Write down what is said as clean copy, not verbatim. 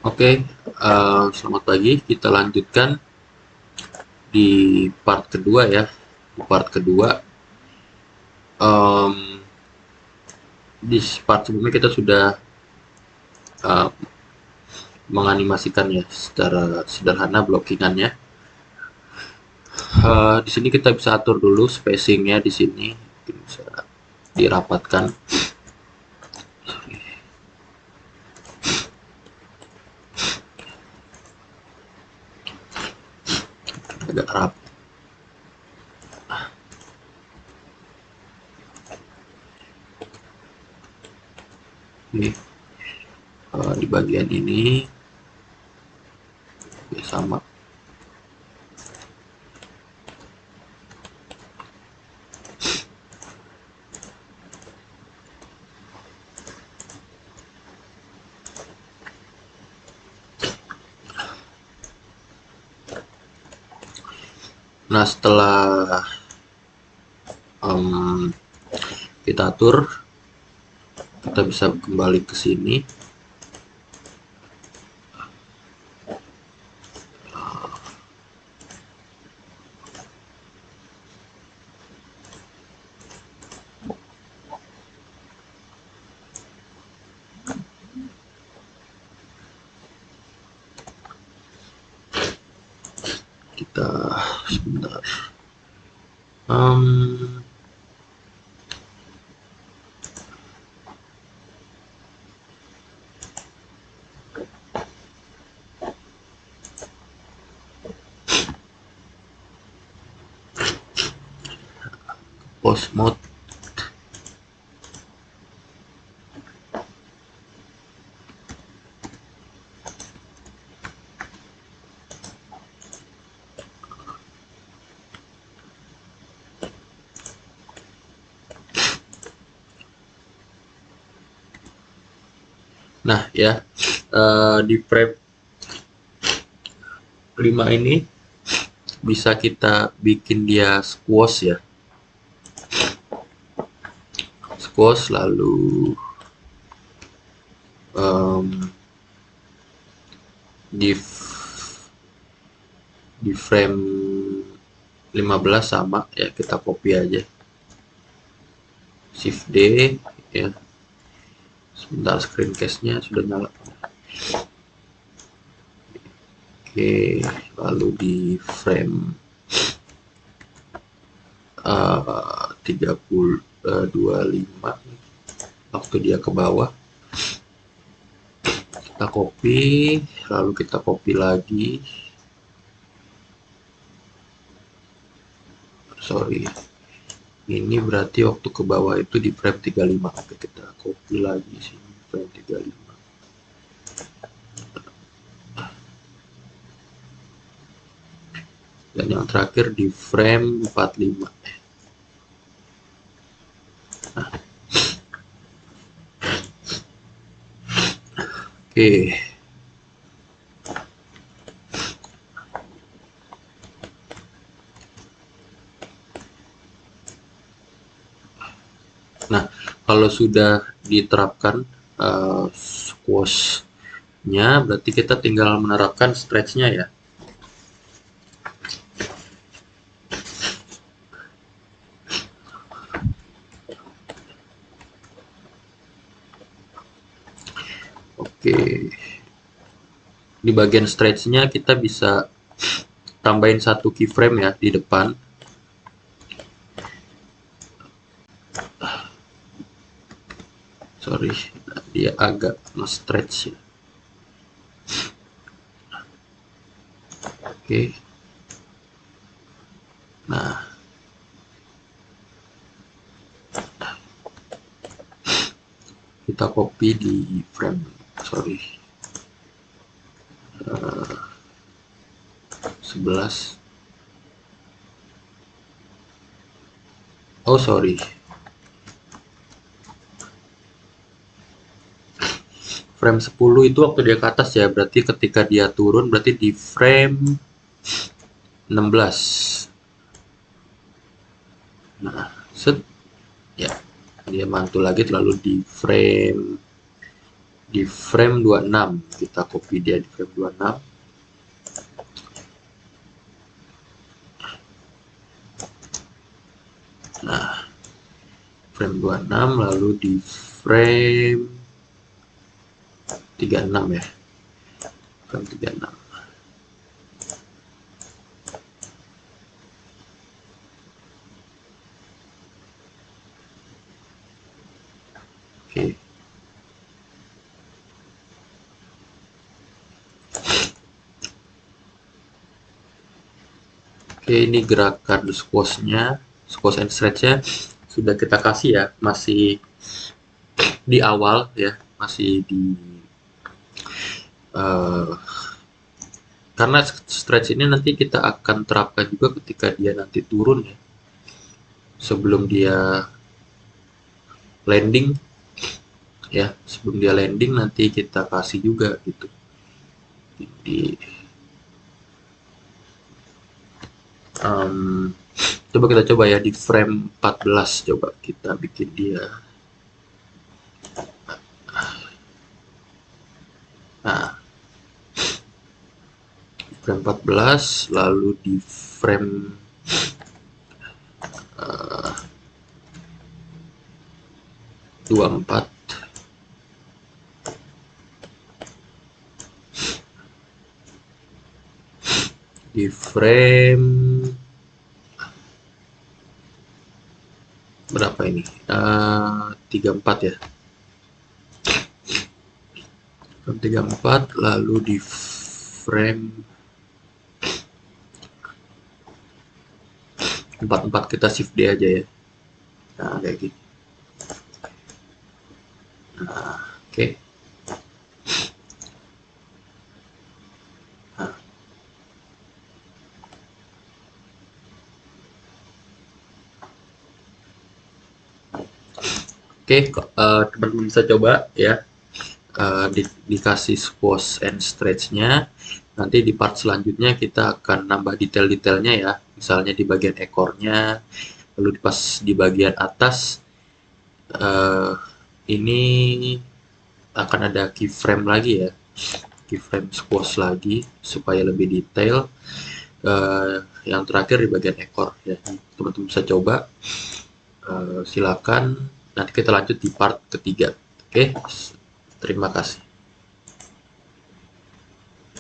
Oke, selamat pagi. Kita lanjutkan di part kedua ya. Di part kedua, em, di part sebelumnya kita sudah eh, menganimasikan ya secara sederhana blockingannya. Di sini kita bisa atur dulu spacingnya di sini, mungkin bisa dirapatkan. Agak rapi. Ini di bagian ini ya sama. Nah, setelah em, kita atur, kita bisa kembali ke sini. Kita sebentar. Em, Post mode. Nah ya, di frame 5 ini bisa kita bikin dia squash ya. Squash lalu em, di frame 15 sama ya, kita copy aja. Shift D ya. Sebentar, screencast-nya sudah nyala. Oke, lalu di frame 25 waktu dia ke bawah, kita copy, lalu kita copy lagi. Sorry, ini berarti waktu ke bawah itu di frame 35. Oke, kita copy lagi sini frame 35. Dan yang terakhir di frame 45. Nah, oke. Nah, kalau sudah diterapkan squash-nya, berarti kita tinggal menerapkan stretch-nya ya. Oke, di bagian stretch-nya kita bisa tambahin satu keyframe ya di depan. Sorry, dia agak nge-stretch ya. Oke, nah kita copy di frame, sorry, 11. Oh sorry, frame 10 itu waktu dia ke atas ya, berarti ketika dia turun berarti di frame 16. Nah, set ya, dia mantul lagi lalu di frame di frame 26. Kita copy dia di frame 26. Nah, frame 26 lalu di frame 36 ya. Frame 36. Oke. Oke, ini gerakan squash-nya, squash and stretch-nya sudah kita kasih ya, masih di awal ya, masih di karena stretch ini nanti kita akan terapkan juga ketika dia nanti turun ya, sebelum dia landing ya, sebelum dia landing nanti kita kasih juga gitu. Jadi coba kita coba ya di frame 14, coba kita bikin dia. Nah, frame 14 lalu di frame 24 di frame berapa ini? 34 ya. Frame 34 lalu di frame 44 kita shift D aja ya. Nah, kayak gini. Nah, oke. Nah. Oke, teman-teman bisa coba ya. Dikasih squash and stretch-nya. Nanti di part selanjutnya kita akan nambah detail-detailnya ya. Misalnya di bagian ekornya, lalu pas di bagian atas ini akan ada keyframe lagi ya, keyframe squash lagi supaya lebih detail. Yang terakhir di bagian ekor ya, teman-teman bisa coba. Silakan nanti kita lanjut di part ketiga. Oke, terima kasih.